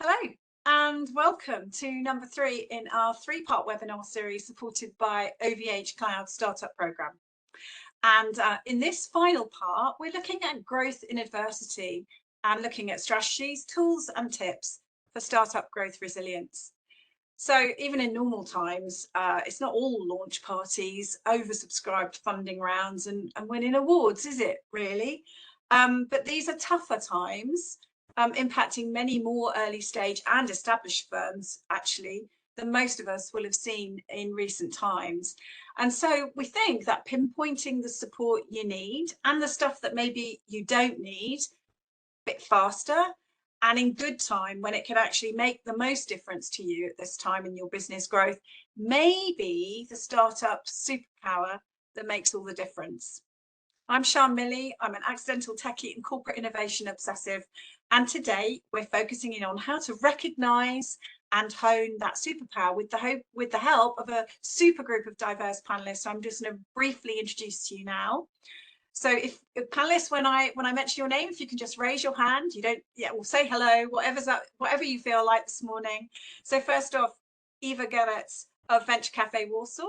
Hello and welcome to number 3 in our 3-part webinar series supported by OVH Cloud Startup Programme. And in this final part, we're looking at growth in adversity and looking at strategies, tools and tips for startup growth resilience. So even in normal times, it's not all launch parties, oversubscribed funding rounds and winning awards, is it really? But these are tougher times, impacting many more early stage and established firms, actually, than most of us will have seen in recent times. And so we think that pinpointing the support you need and the stuff that maybe you don't need a bit faster and in good time when it can actually make the most difference to you at this time in your business growth may be the startup superpower that makes all the difference. I'm Sian Milley. I'm an accidental techie and corporate innovation obsessive. And today we're focusing in on how to recognize and hone that superpower with the help of a super group of diverse panelists. So I'm just going to briefly introduce to you now. So if panelists, when I mention your name, if you can just raise your hand, we'll say hello, whatever you feel like this morning. So first off, Eva Geresz of Venture Café Warsaw.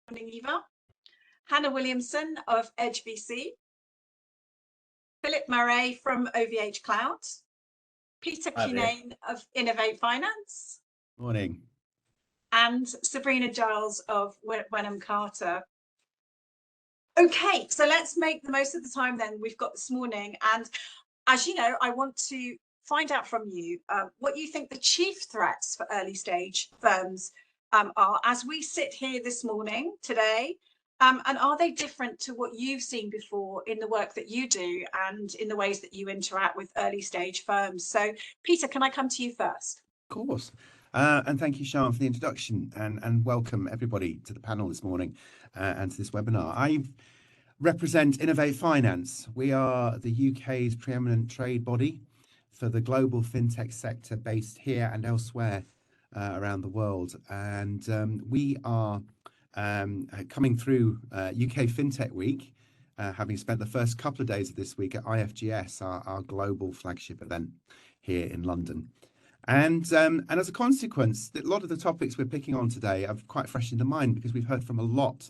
Good morning, Eva. Hannah Williamson of Edge VC, Philip Murray from OVH Cloud, Peter Cunane of Innovate Finance. Morning. And Sabrina Giles of Wenham Carter. Okay, so let's make the most of the time then we've got this morning. And as you know, I want to find out from you what you think the chief threats for early stage firms are as we sit here this morning today. And are they different to what you've seen before in the work that you do and in the ways that you interact with early stage firms? So, Peter, can I come to you first? Of course. And thank you, Sian, for the introduction and welcome everybody to the panel this morning and to this webinar. I represent Innovate Finance. We are the UK's preeminent trade body for the global fintech sector based here and elsewhere around the world. And we are coming through UK FinTech Week, having spent the first couple of days of this week at IFGS, our global flagship event here in London. And as a consequence, a lot of the topics we're picking on today are quite fresh in the mind because we've heard from a lot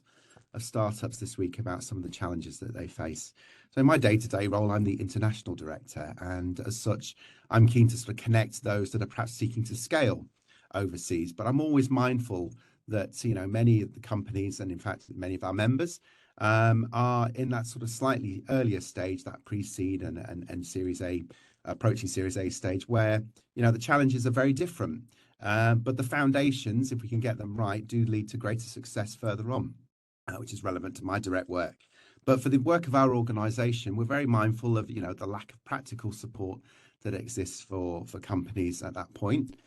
of startups this week about some of the challenges that they face. So in my day-to-day role, I'm the international director, and as such, I'm keen to sort of connect those that are perhaps seeking to scale overseas. But I'm always mindful that many of the companies and in fact many of our members are in that sort of slightly earlier stage, that pre-seed and Series A, approaching Series A stage, where the challenges are very different, but the foundations, if we can get them right, do lead to greater success further on, which is relevant to my direct work. But for the work of our organisation, we're very mindful of the lack of practical support that exists for companies at that point.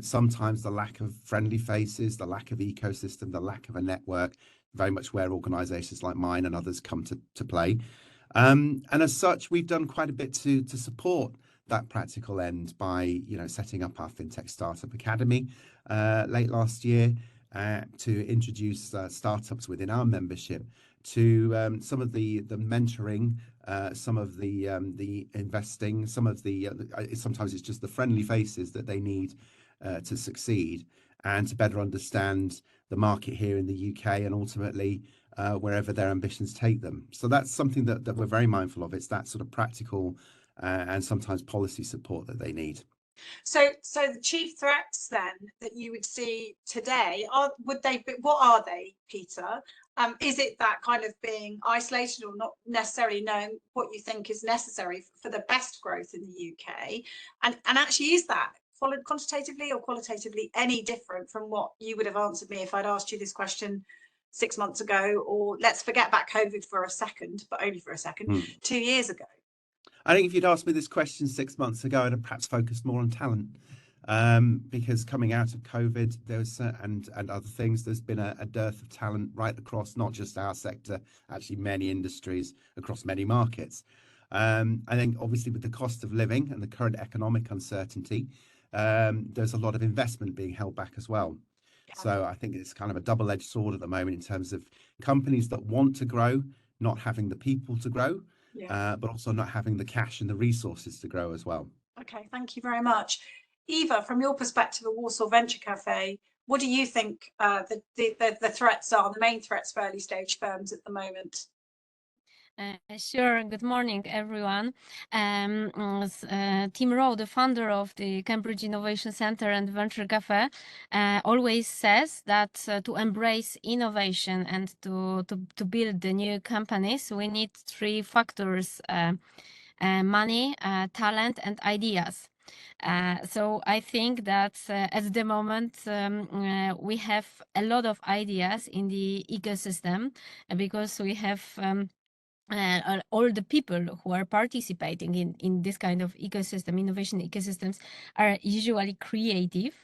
Sometimes the lack of friendly faces, the lack of ecosystem, the lack of a network, very much where organizations like mine and others come to play. And as such, we've done quite a bit to support that practical end by setting up our FinTech Startup Academy late last year to introduce startups within our membership to some of the mentoring, some of the investing, some of the sometimes it's just the friendly faces that they need to succeed and to better understand the market here in the UK and ultimately wherever their ambitions take them. So that's something that we're very mindful of. It's that sort of practical and sometimes policy support that they need. So the chief threats then that you would see today what are they, Peter? Is it that kind of being isolated or not necessarily knowing what you think is necessary for the best growth in the UK? And actually, is that quantitatively or qualitatively any different from what you would have answered me if I'd asked you this question 6 months ago, or let's forget about COVID for a second, but only for a second, 2 years ago? I think if you'd asked me this question 6 months ago, I'd have perhaps focused more on talent, because coming out of COVID, there's and other things, there's been a dearth of talent right across not just our sector, actually many industries across many markets. I think obviously with the cost of living and the current economic uncertainty, there's a lot of investment being held back as well. Yeah. So I think it's kind of a double-edged sword at the moment in terms of companies that want to grow, not having the people to grow. Yeah. But also not having the cash and the resources to grow as well. Okay, thank you very much. Eva, from your perspective at Warsaw Venture Café, what do you think the threats are, the main threats for early stage firms at the moment? Sure. Good morning, everyone. Tim Rowe, the founder of the Cambridge Innovation Center and Venture Café, always says that to embrace innovation and to build the new companies, we need three factors: money, talent, and ideas. So I think that at the moment we have a lot of ideas in the ecosystem because we have all the people who are participating in this kind of ecosystem, innovation ecosystems, are usually creative.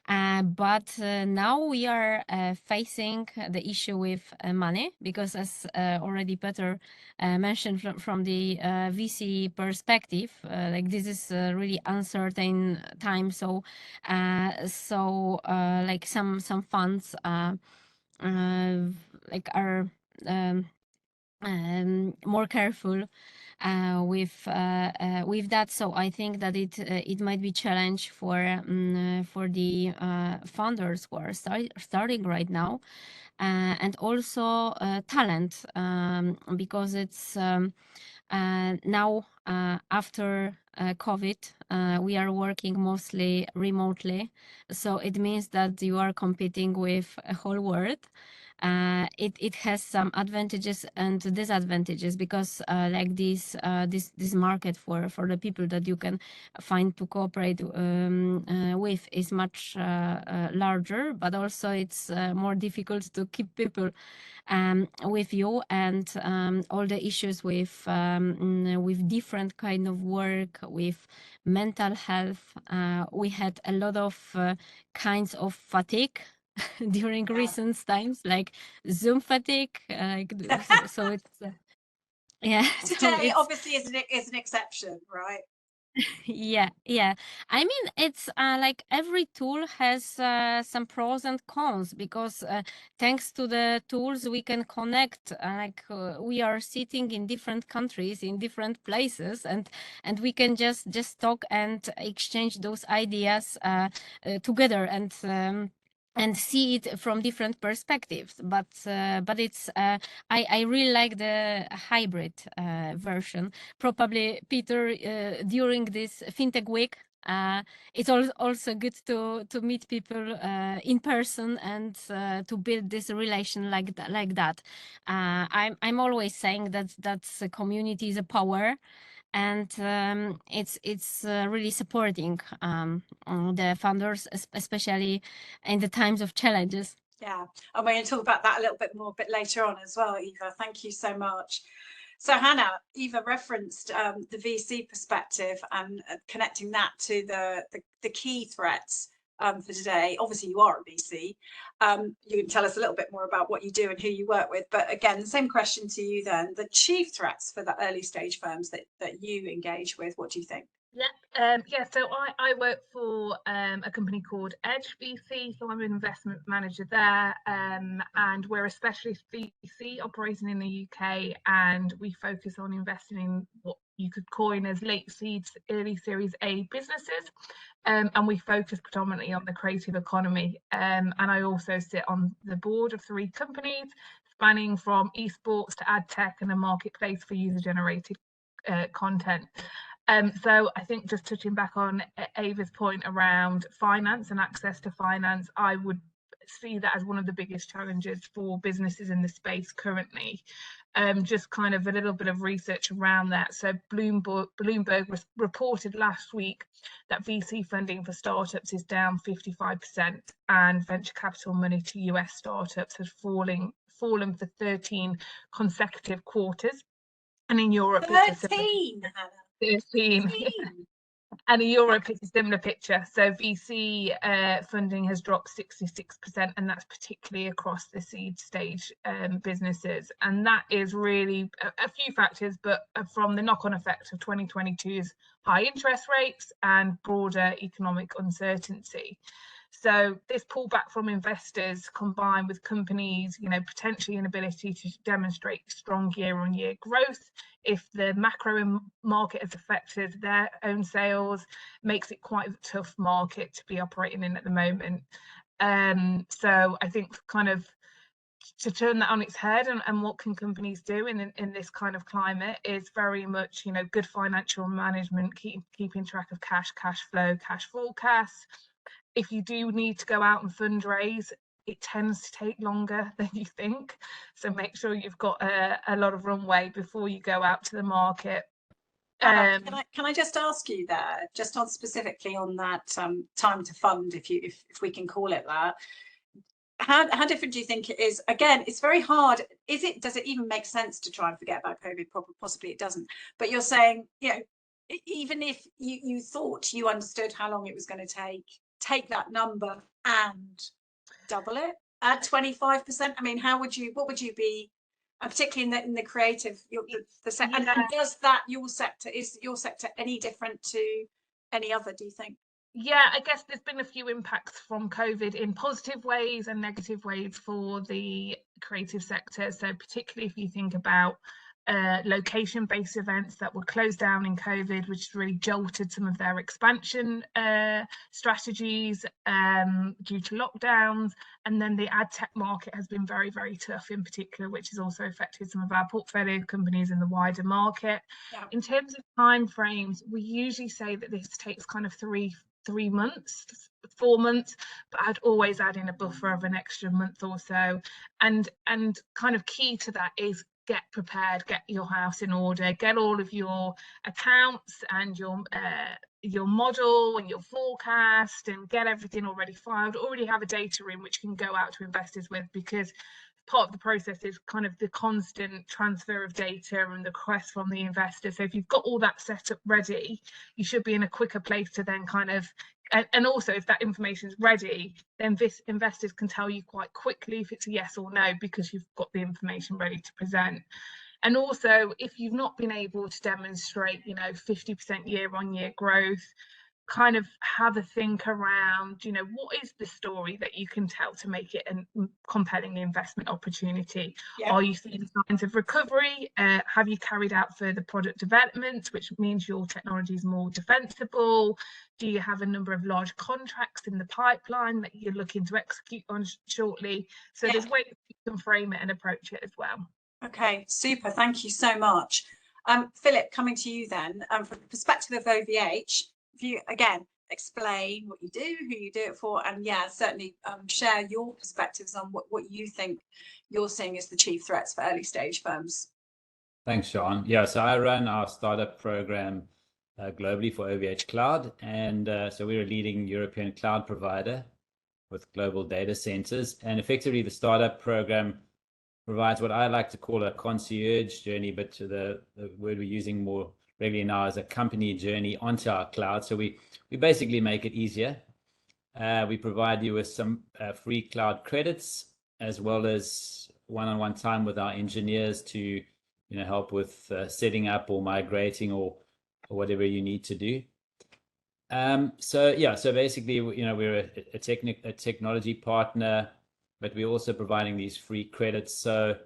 But now we are facing the issue with money, because as already Peter mentioned from the VC perspective, like this is a really uncertain time. So like some funds like are more careful with that. So I think that it might be challenge for the founders who are starting right now, and also talent, because it's now after COVID, we are working mostly remotely, so it means that you are competing with a whole world. It has some advantages and disadvantages, because like this market for the people that you can find to cooperate with is much larger, but also it's more difficult to keep people with you, and all the issues with different kind of work, with mental health. We had a lot of kinds of fatigue during recent times, like Zoom fatigue. So it's yeah. Today obviously is an exception, right? Yeah. I mean, it's like every tool has some pros and cons, because thanks to the tools we can connect. We are sitting in different countries, in different places, and we can just talk and exchange those ideas together, and see it from different perspectives. But it's I really like the hybrid version. Probably Peter, during this FinTech week, it's also good to meet people in person, and to build this relation like that. I'm always saying that the community is a power, and it's really supporting the founders, especially in the times of challenges. Yeah, and we're going to talk about that a little bit more a bit later on as well, Eva. Thank you so much. So Hannah, Eva referenced the VC perspective and connecting that to the key threats for today. Obviously, you are a VC. You can tell us a little bit more about what you do and who you work with. But again, the same question to you then. The chief threats for the early stage firms that you engage with, what do you think? Yeah, so I work for a company called Edge VC, so I'm an investment manager there, and we're a specialist VC operating in the UK, and we focus on investing in what you could coin as late seeds, early Series A businesses, and we focus predominantly on the creative economy, and I also sit on the board of 3 companies, spanning from esports to ad tech and a marketplace for user-generated content. So I think, just touching back on Ava's point around finance and access to finance, I would see that as one of the biggest challenges for businesses in the space currently. Just kind of a little bit of research around that. So Bloomberg reported last week that VC funding for startups is down 55%, and venture capital money to US startups has fallen for 13 consecutive quarters. And in Europe, 13, Hannah. 13. And in Europe, it's a similar picture. So VC funding has dropped 66%, and that's particularly across the seed stage businesses. And that is really a few factors, but from the knock-on effect of 2022's high interest rates and broader economic uncertainty. So this pullback from investors combined with companies, potentially inability to demonstrate strong year-on-year growth, if the macro market has affected their own sales, makes it quite a tough market to be operating in at the moment. So I think kind of to turn that on its head, and what can companies do in this kind of climate, is very much good financial management, keeping track of cash flow, cash forecasts. If you do need to go out and fundraise, it tends to take longer than you think, so make sure you've got a lot of runway before you go out to the market. Can I just ask you there, just on specifically on that time to fund, if we can call it that, how different do you think it is? Again, it's very hard. Does it even make sense to try and forget about COVID? Possibly it doesn't. But you're saying, even if you thought you understood how long it was going to take that number and double it at 25%. I mean, what would you be, particularly in the creative, the sector? And does that is your sector any different to any other, do you think? Yeah, I guess there's been a few impacts from COVID in positive ways and negative ways for the creative sector. So particularly if you think about location-based events that were closed down in COVID, which really jolted some of their expansion strategies due to lockdowns. And then the ad tech market has been very, very tough in particular, which has also affected some of our portfolio companies in the wider market. Yeah. In terms of timeframes, we usually say that this takes kind of 3 months, 4 months, but I'd always add in a buffer of an extra month or so. And kind of key to that is get prepared, get your house in order, get all of your accounts and your model and your forecast, and get everything already filed, already have a data room which you can go out to investors with, because part of the process is kind of the constant transfer of data and the request from the investor. So if you've got all that set up ready, you should be in a quicker place to then kind of, and also if that information is ready, then this investors can tell you quite quickly if it's a yes or no, because you've got the information ready to present. And also, if you've not been able to demonstrate 50% year-on-year growth, kind of have a think around, what is the story that you can tell to make it a compelling investment opportunity? Yeah. Are you seeing signs of recovery? Have you carried out further product development, which means your technology is more defensible? Do you have a number of large contracts in the pipeline that you're looking to execute on shortly? So yeah, there's ways you can frame it and approach it as well. Okay, super. Thank you so much. Philip, coming to you then, from the perspective of OVH, if you again explain what you do, who you do it for, and yeah, certainly share your perspectives on what you think you're seeing as the chief threats for early stage firms. Thanks, Sean. Yeah, so I run our startup program globally for OVH Cloud, and so we're a leading European cloud provider with global data centers, and effectively the startup program provides what I like to call a concierge journey, but to the word we're using more regularly now is a company journey onto our cloud. So we basically make it easier. We provide you with some free cloud credits, as well as one-on-one time with our engineers to help with setting up or migrating or whatever you need to do. So basically we're a technology partner, but we're also providing these free credits. So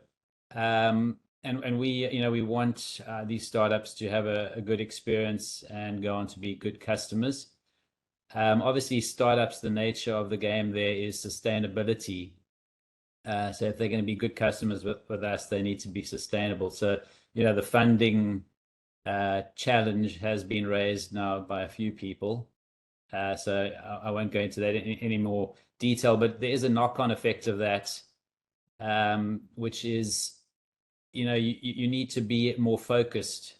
and we want these startups to have a good experience and go on to be good customers. Obviously, startups, the nature of the game there is sustainability. So if they're going to be good customers with us, they need to be sustainable. So the funding challenge has been raised now by a few people. So I won't go into that in any more detail, but there is a knock-on effect of that, which is you need to be more focused.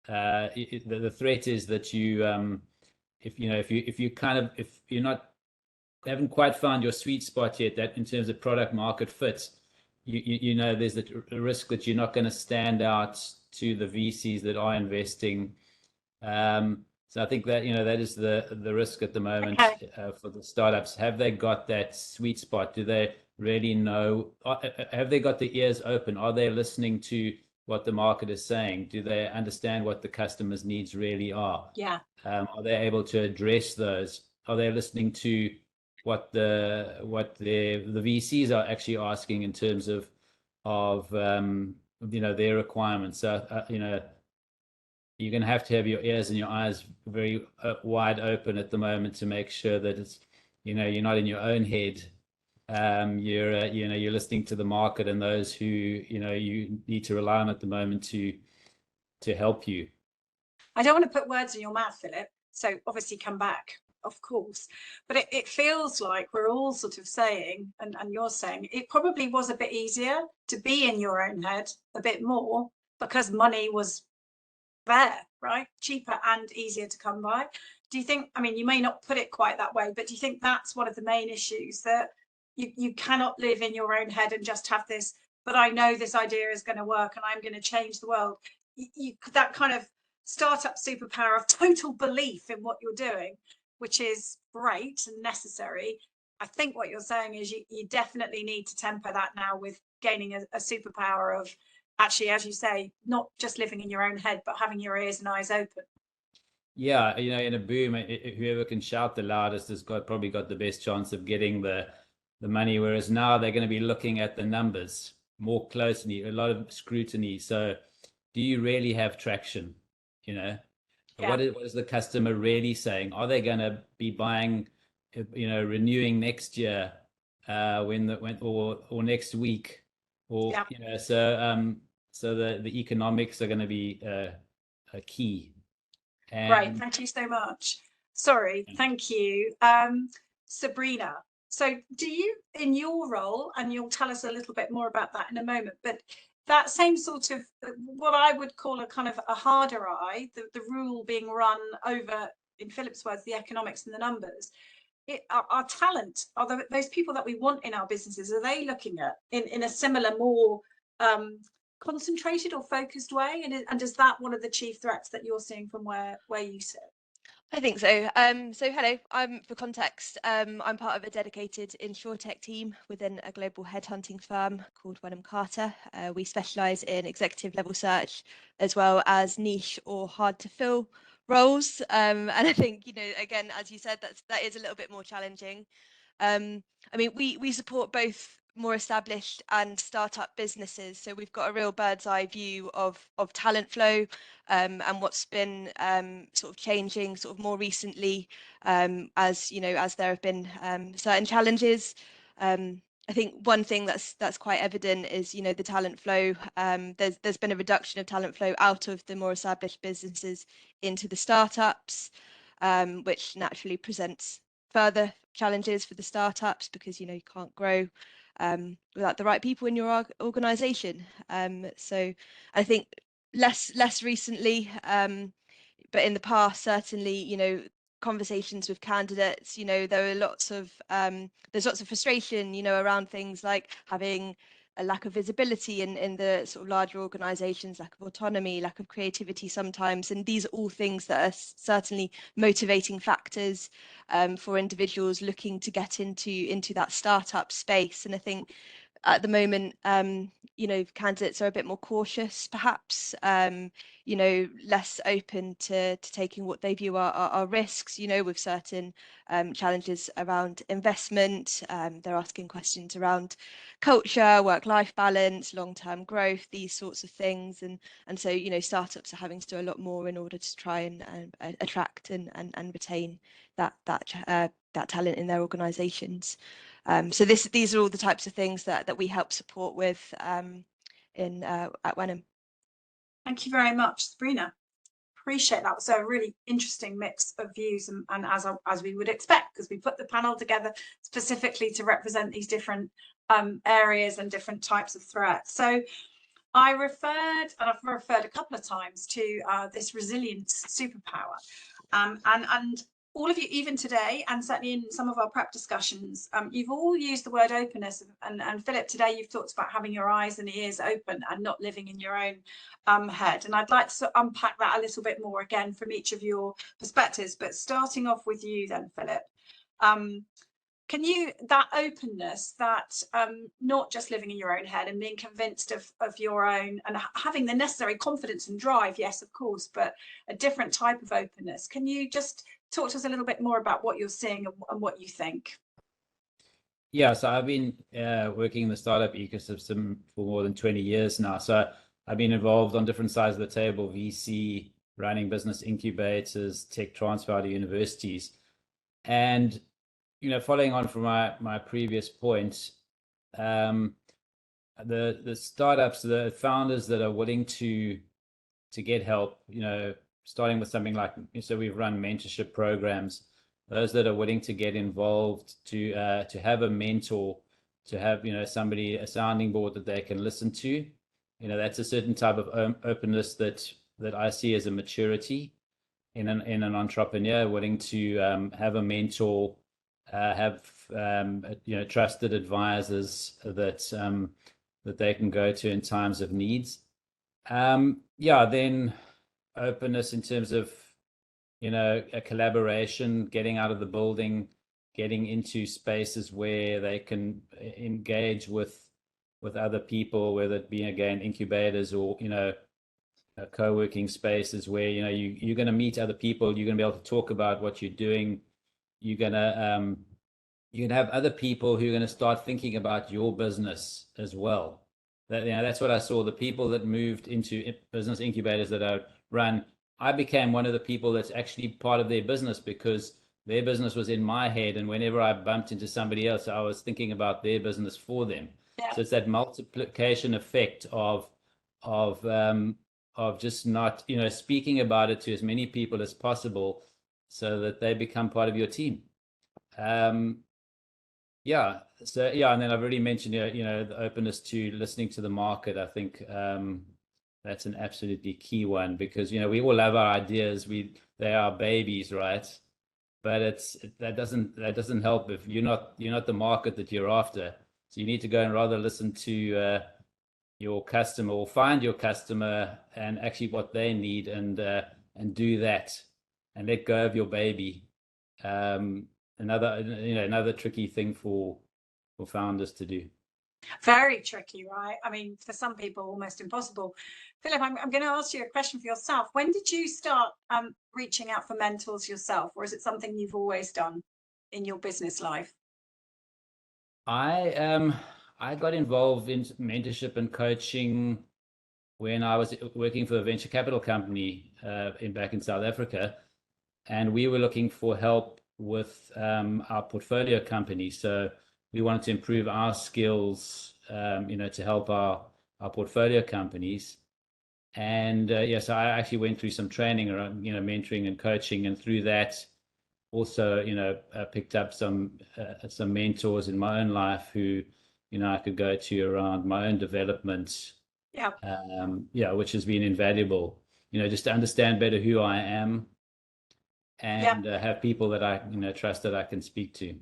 The threat is that if you're not haven't quite found your sweet spot yet, that in terms of product market fit, there's the risk that you're not going to stand out to the VCs that are investing. So I think that that is the risk at the moment. Okay. For the startups. Have they got that sweet spot? Do they really know? Have they got the ears open? Are they listening to what the market is saying? Do they understand what the customer's needs really are? Yeah. Are they able to address those? Are they listening to what the VCs are actually asking in terms of their requirements. So you're going to have your ears and your eyes very wide open at the moment to make sure that it's you're not in your own head. You're listening to the market and those who you need to rely on at the moment to help you. I don't want to put words in your mouth, Philip, so obviously come back, of course, but it feels like we're all sort of saying, and you're saying, it probably was a bit easier to be in your own head a bit more because money was there, right? Cheaper and easier to come by. Do you think, I mean, you may not put it quite that way, but do you think that's one of the main issues, that you cannot live in your own head and just have this, but I know this idea is going to work and I'm going to change the world? That kind of startup superpower of total belief in what you're doing, which is great and necessary. I think what you're saying is you definitely need to temper that now with gaining a superpower of actually, as you say, not just living in your own head, but having your ears and eyes open. Yeah, in a boom, whoever can shout the loudest has probably got the best chance of getting the money, whereas now they're going to be looking at the numbers more closely, a lot of scrutiny. So do you really have traction? Yeah. What is the customer really saying? Are they going to be buying, renewing next year, or next week, or Yeah. so the economics are going to be a key. Great, thank you so much. Sorry, thank you. Sabrina, so do you, in your role, and you'll tell us a little bit more about that in a moment, but that same sort of, what I would call a kind of a harder eye, the rule being run over, in Philip's words, the economics and the numbers, our talent, are those people that we want in our businesses, are they looking at in a similar, more concentrated or focused way, and is that one of the chief threats that you're seeing from where you sit? I think so. So hello, for context, I'm part of a dedicated insurtech team within a global headhunting firm called Wenham. We specialise in executive level search as well as niche or hard to fill roles. And I think, again, as you said, that is a little bit more challenging. I mean, we support both more established and startup businesses, so we've got a real bird's eye view of talent flow, and what's been sort of changing sort of more recently, as there have been certain challenges. I think one thing that's quite evident is the talent flow. There's been a reduction of talent flow out of the more established businesses into the startups, which naturally presents further challenges for the startups because you can't grow without the right people in your organization. So I think less recently, but in the past, certainly, conversations with candidates, there are there's lots of frustration, around things like having a lack of visibility in the sort of larger organizations, lack of autonomy, lack of creativity sometimes, and these are all things that are certainly motivating factors for individuals looking to get into that startup space. And I think at the moment, candidates are a bit more cautious, perhaps, less open to taking what they view are risks, with certain challenges around investment. They're asking questions around culture, work-life balance, long-term growth, these sorts of things. And so, startups are having to do a lot more in order to try and attract and retain that talent in their organizations. So these are all the types of things that we help support with at Wenham. Thank you very much, Sabrina. Appreciate that. So a really interesting mix of views, and as we would expect, because we put the panel together specifically to represent these different areas and different types of threats. So I've referred a couple of times to this resilience superpower, and all of you, even today, and certainly in some of our prep discussions, you've all used the word openness. And Philip, today you've talked about having your eyes and ears open and not living in your own head. And I'd like to unpack that a little bit more again from each of your perspectives. But starting off with you then, Philip, can you, that openness, that not just living in your own head and being convinced of your own and having the necessary confidence and drive, yes, of course, but a different type of openness. Can you just talk to us a little bit more about what you're seeing and what you think? Yeah, so I've been working in the startup ecosystem for more than 20 years now. So I've been involved on different sides of the table, VC, running business incubators, tech transfer to universities. And, following on from my previous point, the startups, the founders that are willing to get help, starting with something like, so we've run mentorship programs, those that are willing to get involved, to have a mentor, to have, somebody, a sounding board that they can listen to, that's a certain type of openness that I see as a maturity in an entrepreneur, willing to have a mentor, have trusted advisors that they can go to in times of needs. Then openness in terms of, a collaboration, getting out of the building, getting into spaces where they can engage with other people, whether it be, again, incubators or, co-working spaces where, you're going to meet other people, you're going to be able to talk about what you're doing. You're going to have other people who are going to start thinking about your business as well. That's what I saw. The people that moved into business incubators that I run, I became one of the people that's actually part of their business, because their business was in my head, and whenever I bumped into somebody else, I was thinking about their business for them. Yeah. So it's that multiplication effect of just not, speaking about it to as many people as possible, so that they become part of your team. And then I've already mentioned, the openness to listening to the market. I think that's an absolutely key one, because, we all have our ideas. They are babies, right? But that doesn't help if you're not the market that you're after. So you need to go and rather listen to your customer, or find your customer and actually what they need, and do that, and let go of your baby. Another tricky thing for founders to do. Very tricky, right? I mean, for some people, almost impossible. Philip, I'm going to ask you a question for yourself. When did you start reaching out for mentors yourself, or is it something you've always done in your business life? I got involved in mentorship and coaching when I was working for a venture capital company back in South Africa, and we were looking for help with our portfolio company. So we wanted to improve our skills, to help our portfolio companies. And so I actually went through some training around, mentoring and coaching, and through that also, picked up some mentors in my own life who, I could go to around my own development. Yeah. Which has been invaluable, just to understand better who I am, and have people that I, trust, that I can speak to.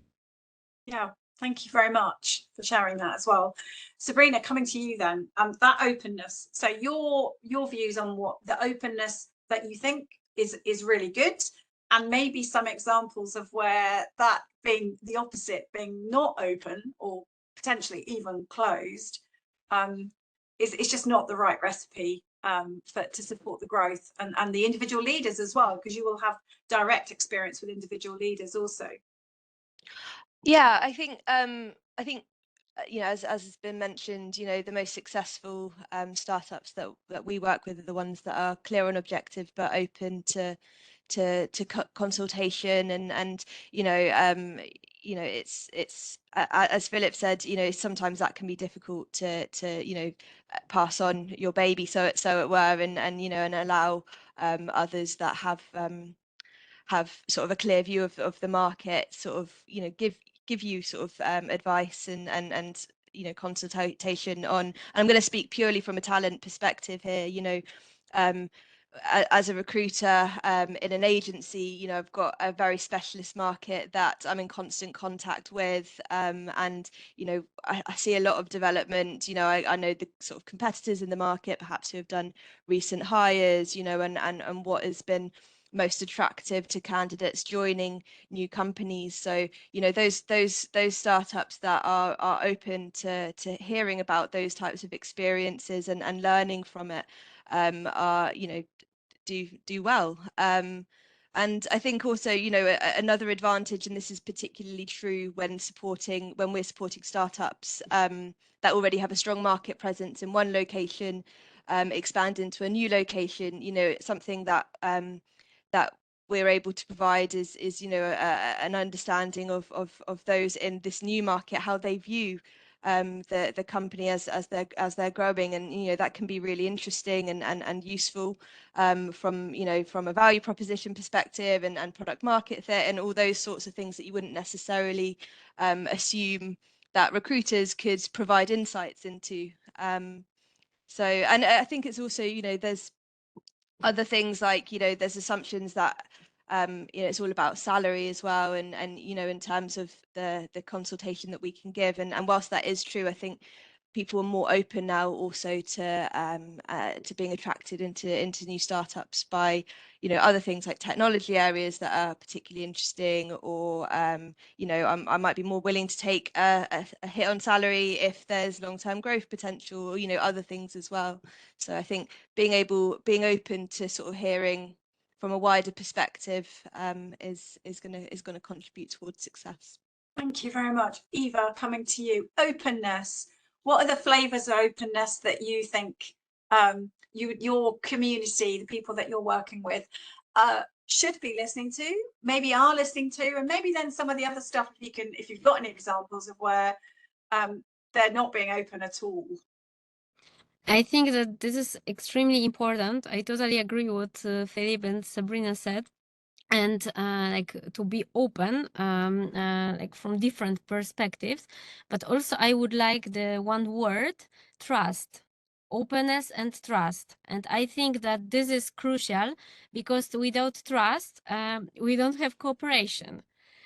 Yeah. Thank you very much for sharing that as well. Sabrina, coming to you then, that openness. So your views on what the openness that you think is really good, and maybe some examples of where that being the opposite, being not open or potentially even closed, is just not the right recipe to support the growth and the individual leaders as well, because you will have direct experience with individual leaders also. Yeah, I think as has been mentioned, the most successful startups that we work with are the ones that are clear on objective but open to consultation, and it's as Philip said, sometimes that can be difficult to pass on your baby, so it were, and allow others that have sort of a clear view of the market, sort of give you sort of advice and consultation on. And I'm going to speak purely from a talent perspective here. As a recruiter in an agency, I've got a very specialist market that I'm in constant contact with, and I see a lot of development. I know the sort of competitors in the market, perhaps, who have done recent hires, and what has been most attractive to candidates joining new companies. So those startups that are open to hearing about those types of experiences and learning from it are do well. And I think also, you know, another advantage, and this is particularly true when we're supporting startups that already have a strong market presence in one location, expand into a new location. You know, something that that we're able to provide is you know, an understanding of those in this new market, how they view the company as they're growing, and you know, that can be really interesting and useful from, you know, from a value proposition perspective and product market fit and all those sorts of things that you wouldn't necessarily assume that recruiters could provide insights into. So, and I think it's also, you know, there's other things like, you know, there's assumptions that you know, it's all about salary as well, and you know, in terms of the consultation that we can give, and whilst that is true, I think people are more open now also to being attracted into new startups by, you know, other things like technology areas that are particularly interesting, or you know, I might be more willing to take a hit on salary if there's long-term growth potential, or you know, other things as well. So I think being open to sort of hearing from a wider perspective is going to contribute towards success. Thank you very much. Eva, coming to you. Openness. What are the flavors of openness that you think your community, the people that you're working with, should be listening to, maybe are listening to, and maybe then some of the other stuff, if you've got any examples of where they're not being open at all? I think that this is extremely important. I totally agree with what Philip and Sabrina said. And like to be open, like from different perspectives, but also I would like the one word, trust, openness and trust. And I think that this is crucial, because without trust, we don't have cooperation.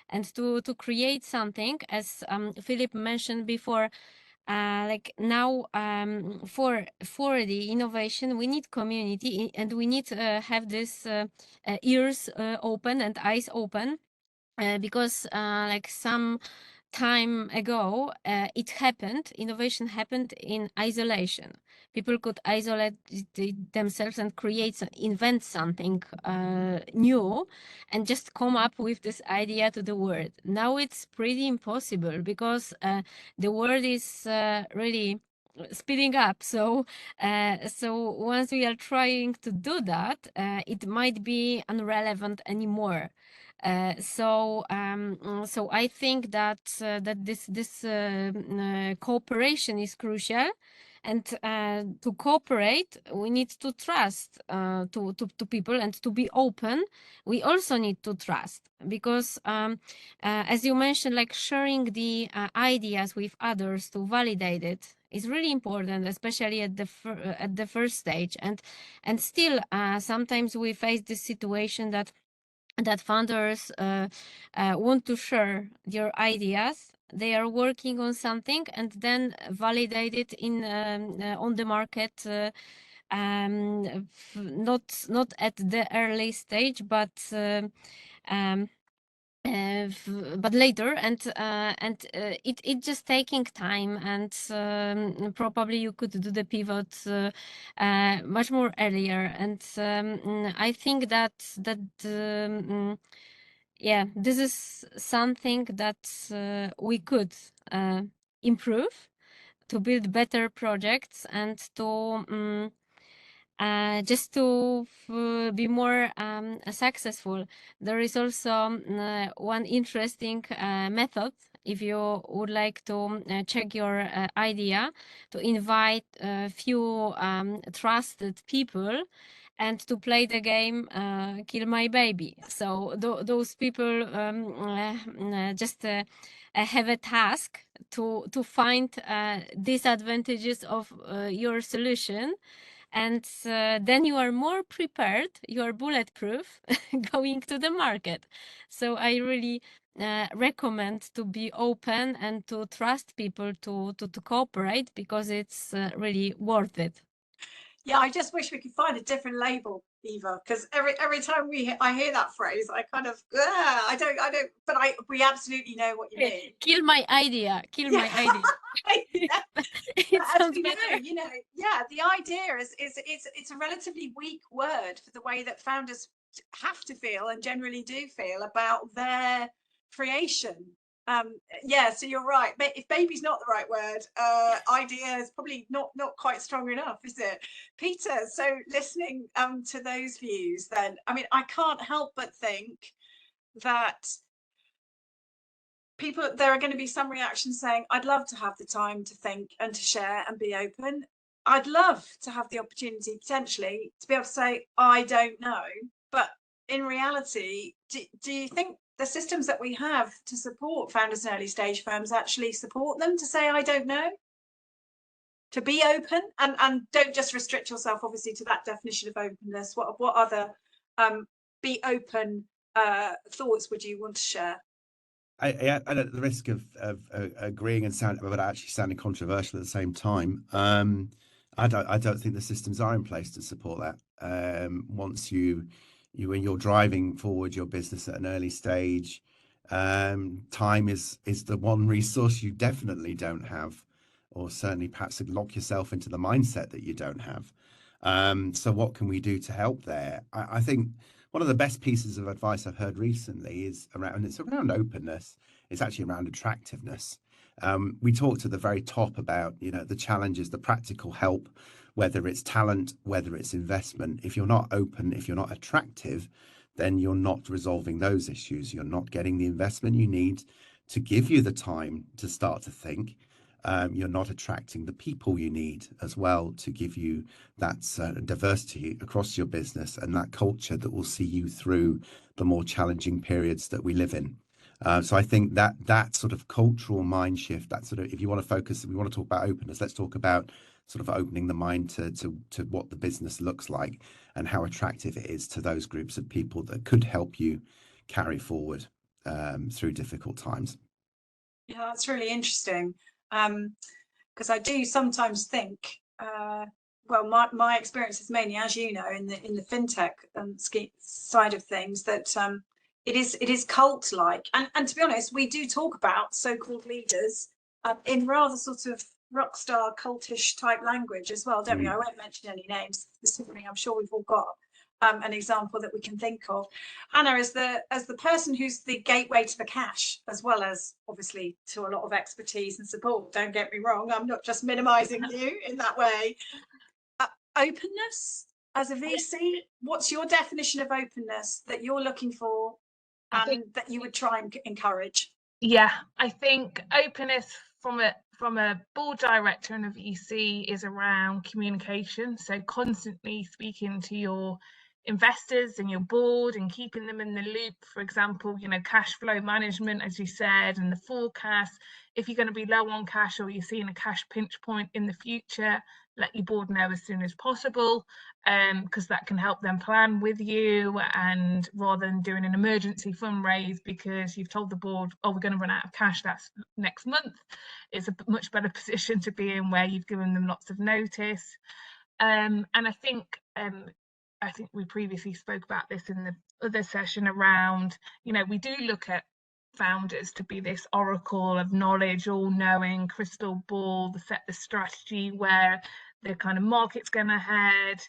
And to create something, as Philip mentioned before, like now, for the innovation, we need community, and we need to have this ears open and eyes open, because like some time ago, innovation happened in isolation. People could isolate themselves and invent something new, and just come up with this idea to the world. Now it's pretty impossible, because the world is really speeding up. So once we are trying to do that, it might be irrelevant anymore. So I think that this cooperation is crucial, and to cooperate, we need to trust to people, and to be open, we also need to trust, because as you mentioned, like sharing the ideas with others to validate it is really important, especially at the first stage. And still, sometimes we face this situation that founders want to share their ideas. They are working on something and then validate it on the market, not at the early stage, but later, and it just taking time, and probably you could do the pivot much more earlier. And I think that yeah, this is something that we could improve to build better projects, and to just to be more successful. There is also one interesting method, if you would like to check your idea, to invite a few trusted people and to play the game Kill My Baby. So those people just have a task to find disadvantages of your solution, and then you are more prepared, you are bulletproof going to the market. So I really recommend to be open and to trust people to cooperate, because it's really worth it. Yeah, I just wish we could find a different label, Eva, because every time I hear that phrase, I kind of I don't, but we absolutely know what you mean. Kill my idea. Kill my idea. As we know, you know, yeah, the idea is it's a relatively weak word for the way that founders have to feel and generally do feel about their creation. So you're right. If baby's not the right word, idea is probably not quite strong enough, is it, Peter? So listening to those views, then I mean, I can't help but think that there are going to be some reactions saying, I'd love to have the time to think and to share and be open. I'd love to have the opportunity potentially to be able to say, I don't know. But in reality, do you think the systems that we have to support founders and early stage firms actually support them to say, I don't know? To be open, and don't just restrict yourself, obviously, to that definition of openness. What other be open thoughts would you want to share? At the risk of agreeing but actually sounding controversial at the same time, I don't think the systems are in place to support that. Once when you're driving forward your business at an early stage, time is the one resource you definitely don't have, or certainly perhaps lock yourself into the mindset that you don't have. So what can we do to help there? I think one of the best pieces of advice I've heard recently is around openness. It's actually around attractiveness. We talked at the very top about, the challenges, the practical help, whether it's talent, whether it's investment. If you're not open, if you're not attractive, then you're not resolving those issues. You're not getting the investment you need to give you the time to start to think. You're not attracting the people you need as well to give you that diversity across your business and that culture that will see you through the more challenging periods that we live in. So I think that sort of cultural mind shift, that sort of, if you want to focus, if we want to talk about openness, let's talk about sort of opening the mind to what the business looks like and how attractive it is to those groups of people that could help you carry forward through difficult times. Yeah, that's really interesting. Because I do sometimes think, my experience is mainly, as you know, in the fintech side of things, that it is cult-like, and to be honest, we do talk about so-called leaders in rather sort of rock star cultish type language as well, don't we? I won't mention any names specifically. I'm sure we've all got an example that we can think of. Anna, as the person who's the gateway to the cash, as well as obviously to a lot of expertise and support, don't get me wrong, I'm not just minimizing you in that way. Openness as a VC, what's your definition of openness that you're looking for and that you would try and encourage? Yeah, I think openness from a board director and a VC is around communication. So constantly speaking to your investors and your board and keeping them in the loop. For example, cash flow management, as you said, and the forecast. If you're going to be low on cash or you're seeing a cash pinch point in the future, let your board know as soon as possible, because that can help them plan with you, and rather than doing an emergency fundraise because you've told the board, oh, we're going to run out of cash, that's next month. It's a much better position to be in where you've given them lots of notice. And I think we previously spoke about this in the other session around, we do look at founders to be this oracle of knowledge, all-knowing, crystal ball, to set the strategy where the kind of market's going to head.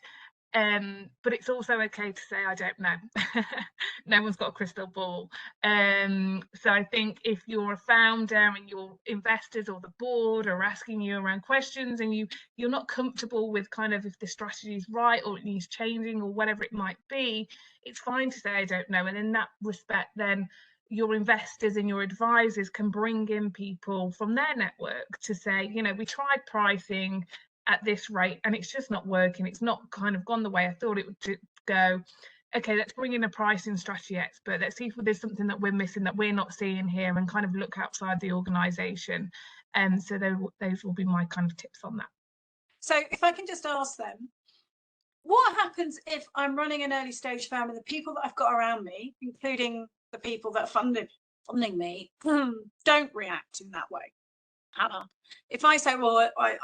But it's also okay to say, I don't know. No one's got a crystal ball. So I think if you're a founder and your investors or the board are asking you around questions and you're not comfortable with kind of if the strategy is right or it needs changing or whatever it might be, it's fine to say, I don't know. And in that respect, then your investors and your advisors can bring in people from their network to say, we tried pricing at this rate and it's just not working. It's not kind of gone the way I thought it would go. Okay, let's bring in a pricing strategy expert. Let's see if there's something that we're missing that we're not seeing here, and kind of look outside the organization. So those will be my kind of tips on that. So if I can just ask them, what happens if I'm running an early stage firm and the people that I've got around me, including the people that are funding me, don't react in that way? Hannah, if I say, well, I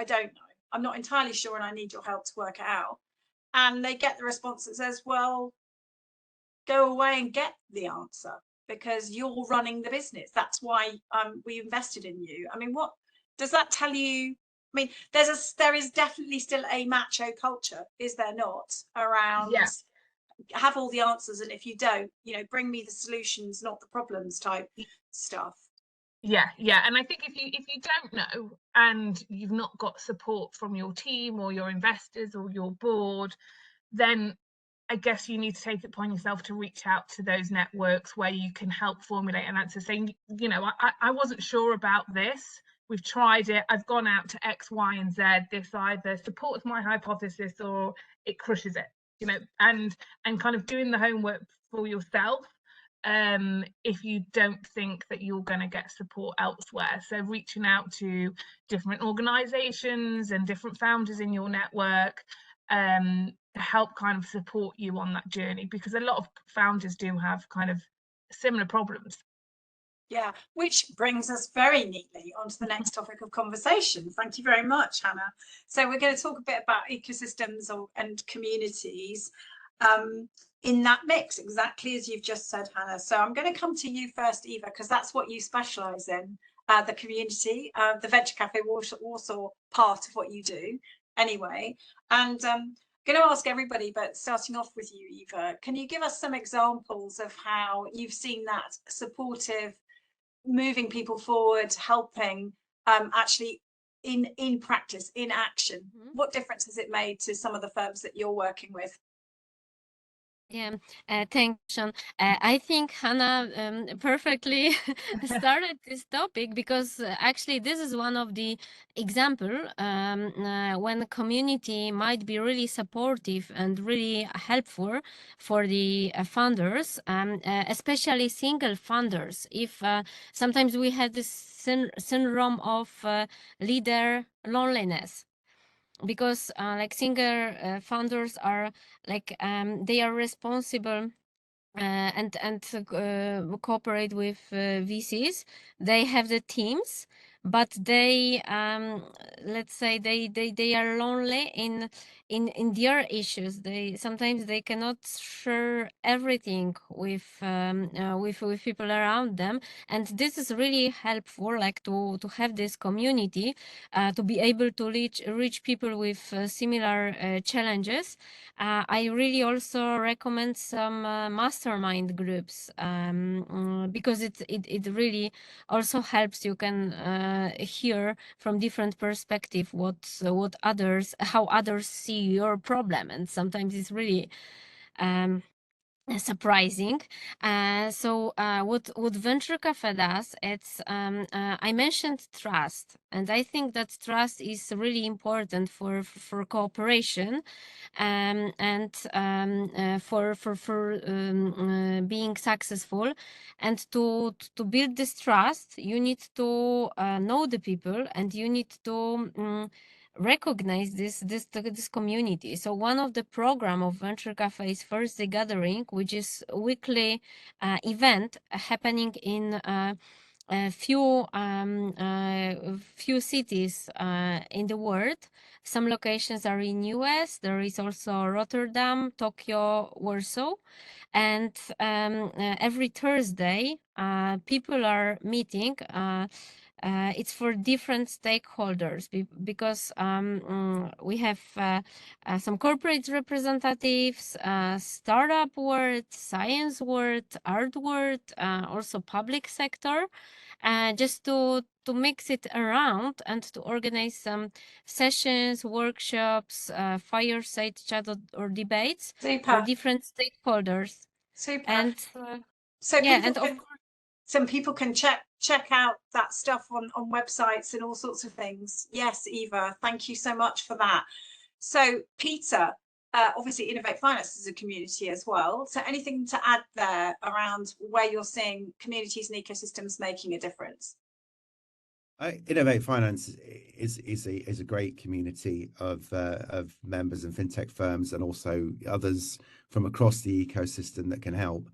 don't know, I'm not entirely sure and I need your help to work it out, and they get the response that says, well, go away and get the answer because you're running the business, that's why we invested in you. I mean, what does that tell you? I mean, there is definitely still a macho culture, is there not, around have all the answers, and if you don't, bring me the solutions, not the problems type stuff. Yeah, and I think if you don't know and you've not got support from your team or your investors or your board, then I guess you need to take it upon yourself to reach out to those networks where you can help formulate an answer, saying, I wasn't sure about this. We've tried it. I've gone out to X, Y, and Z. This either supports my hypothesis or it crushes it, and kind of doing the homework for yourself if you don't think that you're going to get support elsewhere. So reaching out to different organizations and different founders in your network to help kind of support you on that journey, because a lot of founders do have kind of similar problems. Yeah, which brings us very neatly onto the next topic of conversation. Thank you very much, Hannah. So we're going to talk a bit about ecosystems and communities in that mix, exactly as you've just said, Hannah. So I'm going to come to you first, Eva, because that's what you specialise in, the community, the Venture Café Warsaw part of what you do anyway. And I'm going to ask everybody, but starting off with you, Eva, can you give us some examples of how you've seen that supportive, moving people forward, helping actually in practice, in action? What difference has it made to some of the firms that you're working with? Yeah, thanks, Sean. I think Hannah perfectly started this topic, because actually this is one of the example when the community might be really supportive and really helpful for the funders, especially single funders. If sometimes we have this syndrome of leader loneliness, because like single founders are like they are responsible and cooperate with VCs. They have the teams, but they let's say they are lonely in their issues. Sometimes they cannot share everything with people around them, and this is really helpful, like to have this community to be able to reach people with similar challenges. I really also recommend some mastermind groups because it really also helps. You can hear from different perspective what others, how others see your problem, and sometimes it's really surprising. So what Venture Café does, it's I mentioned trust, and I think that trust is really important for cooperation and for being successful. And to build this trust, you need to know the people, and you need to recognize this community. So one of the program of Venture Café is Thursday Gathering, which is a weekly event happening in few cities in the world. Some locations are in US. There is also Rotterdam, Tokyo, Warsaw, and every Thursday people are meeting. It's for different stakeholders, because we have some corporate representatives, startup world, science world, art world, also public sector, just to mix it around and to organize some sessions, workshops, fireside chat or debates for different stakeholders. Super. And so yeah, and of course, some people can check out that stuff on websites and all sorts of things. Yes, Eva, thank you so much for that. So Peter, obviously Innovate Finance is a community as well. So anything to add there around where you're seeing communities and ecosystems making a difference? Innovate Finance is a great community of members and fintech firms, and also others from across the ecosystem that can help.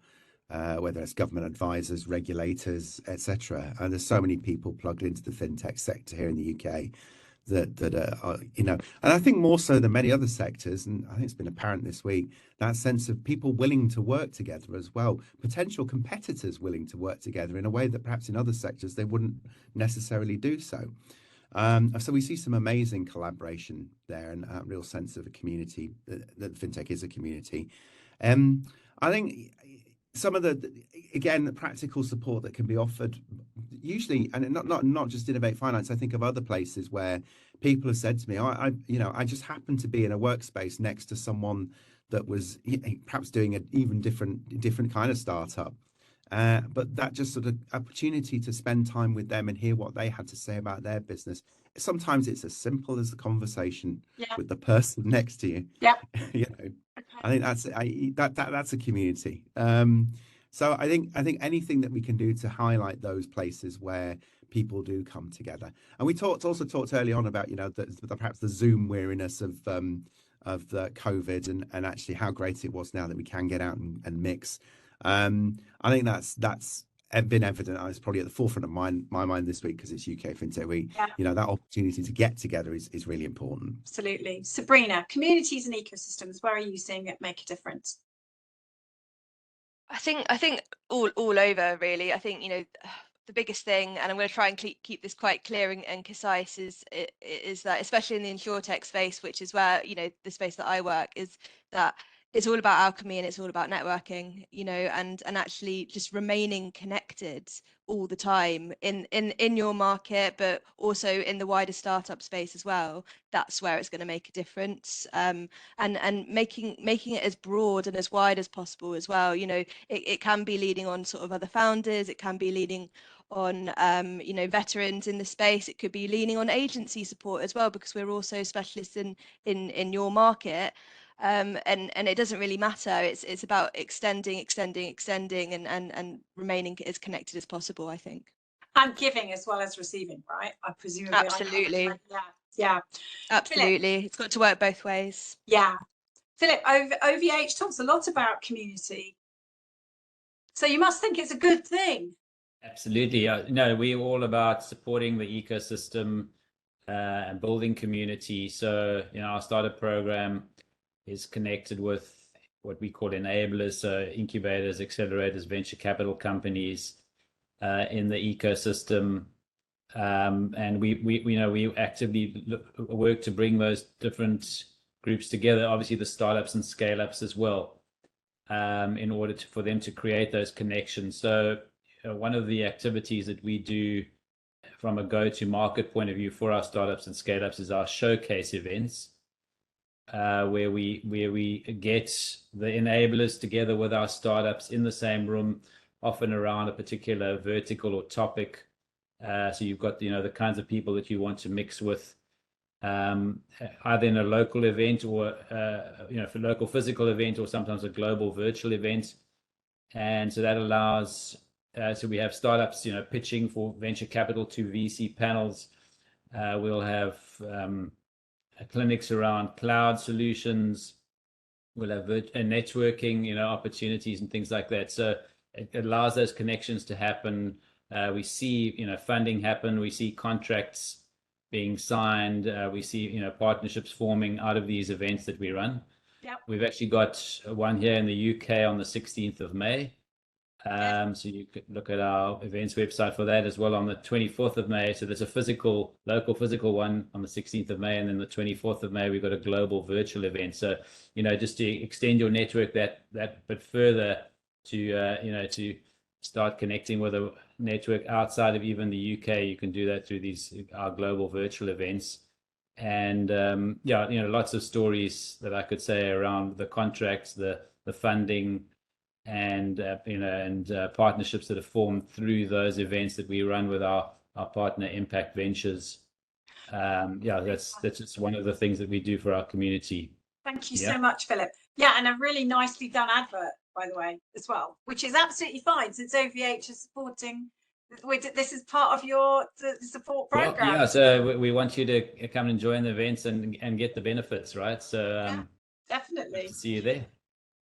Whether it's government advisors, regulators, etc. And there's so many people plugged into the fintech sector here in the UK that are, and I think more so than many other sectors, and I think it's been apparent this week, that sense of people willing to work together as well, potential competitors willing to work together in a way that perhaps in other sectors they wouldn't necessarily do so. So we see some amazing collaboration there, and a real sense of a community, that fintech is a community. I think some of the practical support that can be offered usually, and not just Innovate Finance, I think of other places where people have said to me, I just happened to be in a workspace next to someone that was perhaps doing an even different kind of startup. But that just sort of opportunity to spend time with them and hear what they had to say about their business. Sometimes it's as simple as a conversation with the person next to you. Yeah. I think that's a community. So I think anything that we can do to highlight those places where people do come together. And we also talked early on about perhaps the Zoom weariness of the COVID and actually how great it was now that we can get out and mix. I think that's been evident. It's probably at the forefront of my mind this week because it's UK FinTech Week. That opportunity to get together is really important. Absolutely. Sabrina, communities and ecosystems, where are you seeing it make a difference? I think all over really. I think the biggest thing, and I'm going to try and keep this quite clear and concise, is that especially in the insurtech space, which is where the space that I work, is that it's all about alchemy and it's all about networking, and actually just remaining connected all the time in your market, but also in the wider startup space as well. That's where it's going to make a difference, and making it as broad and as wide as possible as well. It can be leading on sort of other founders, it can be leading on veterans in the space, it could be leaning on agency support as well, because we're also specialists in your market. And it doesn't really matter. It's about extending and remaining as connected as possible, I think. And giving as well as receiving, right? I presume. Absolutely. Yeah. Absolutely. Philip, it's got to work both ways. Yeah. Philip, OVH talks a lot about community. So you must think it's a good thing. Absolutely. No, we're all about supporting the ecosystem and building community. So, our startup program is connected with what we call enablers, so incubators, accelerators, venture capital companies in the ecosystem, and we actively work to bring those different groups together. Obviously, the startups and scale-ups as well, in order for them to create those connections. So, one of the activities that we do from a go-to-market point of view for our startups and scale-ups is our showcase events. Where we get the enablers together with our startups in the same room, often around a particular vertical or topic. So you've got the kinds of people that you want to mix with, either in a local event or for local physical event, or sometimes a global virtual event. And so that allows so we have startups pitching for venture capital to VC panels. We'll have clinics around cloud solutions. We'll have networking, opportunities and things like that. So it allows those connections to happen. We see, funding happen. We see contracts being signed. We see, partnerships forming out of these events that we run. Yep. We've actually got one here in the UK on the 16th of May. So you could look at our events website for that as well on the 24th of May. So there's a local physical one on the 16th of May, and then the 24th of May we've got a global virtual event. So just to extend your network that bit further to to start connecting with a network outside of even the UK, you can do that through our global virtual events. And lots of stories that I could say around the contracts, the funding, and partnerships that are formed through those events that we run with our partner Impact Ventures. That's just one of the things that we do for our community. Thank you so much, Philip. Yeah, and a really nicely done advert, by the way, as well, which is absolutely fine since OVH is supporting. This is part of the support program. Well, so we want you to come and join the events and get the benefits, right? So definitely. See you there.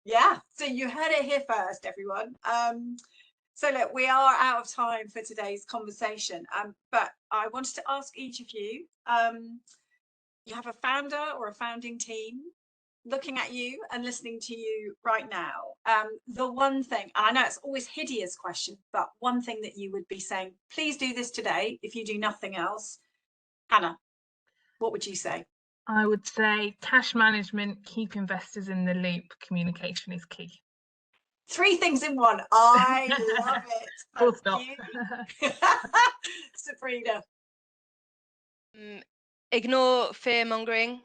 Yeah, so you heard it here first, everyone. So look, we are out of time for today's conversation, but I wanted to ask each of you, you have a founder or a founding team looking at you and listening to you right now. The one thing, and I know it's always a hideous question, but one thing that you would be saying, please do this today if you do nothing else. Hannah, what would you say? I would say cash management, keep investors in the loop, communication is key. 3 things in one. I love it. Full Thank stop. you. Sabrina. Ignore fear mongering,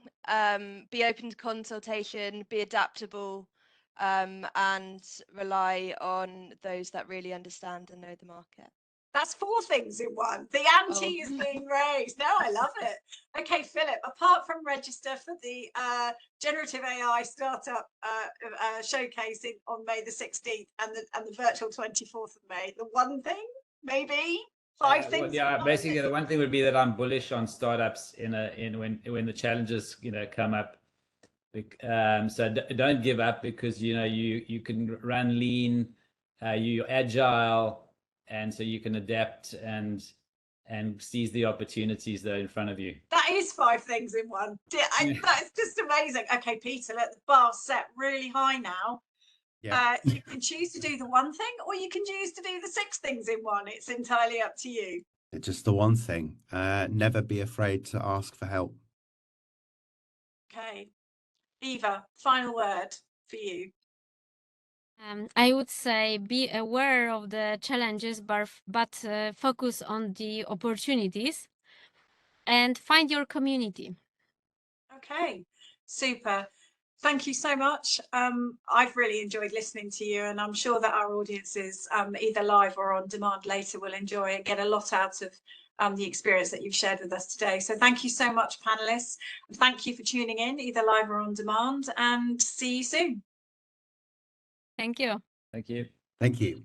be open to consultation, be adaptable, and rely on those that really understand and know the market. That's 4 things in one. The ante is being raised. No, I love it. Okay, Philip, apart from register for the generative AI startup showcase on May the 16th and the virtual 24th of May, the one thing, maybe 5 things. Well, yeah, basically the one thing would be that I'm bullish on startups in when the challenges come up. So don't give up, because you can run lean, you're agile, and so you can adapt and seize the opportunities that are in front of you. That is 5 things in one. That's just amazing. Okay, Peter, let the bar set really high now. Yeah. You can choose to do the one thing, or you can choose to do the 6 things in one. It's entirely up to you. Just the one thing. Never be afraid to ask for help. Okay. Eva, final word for you. I would say be aware of the challenges, but focus on the opportunities and find your community. Okay, super. Thank you so much. I've really enjoyed listening to you, and I'm sure that our audiences, either live or on demand later, will enjoy and get a lot out of the experience that you've shared with us today. So thank you so much, panelists. Thank you for tuning in, either live or on demand, and see you soon. Thank you. Thank you. Thank you.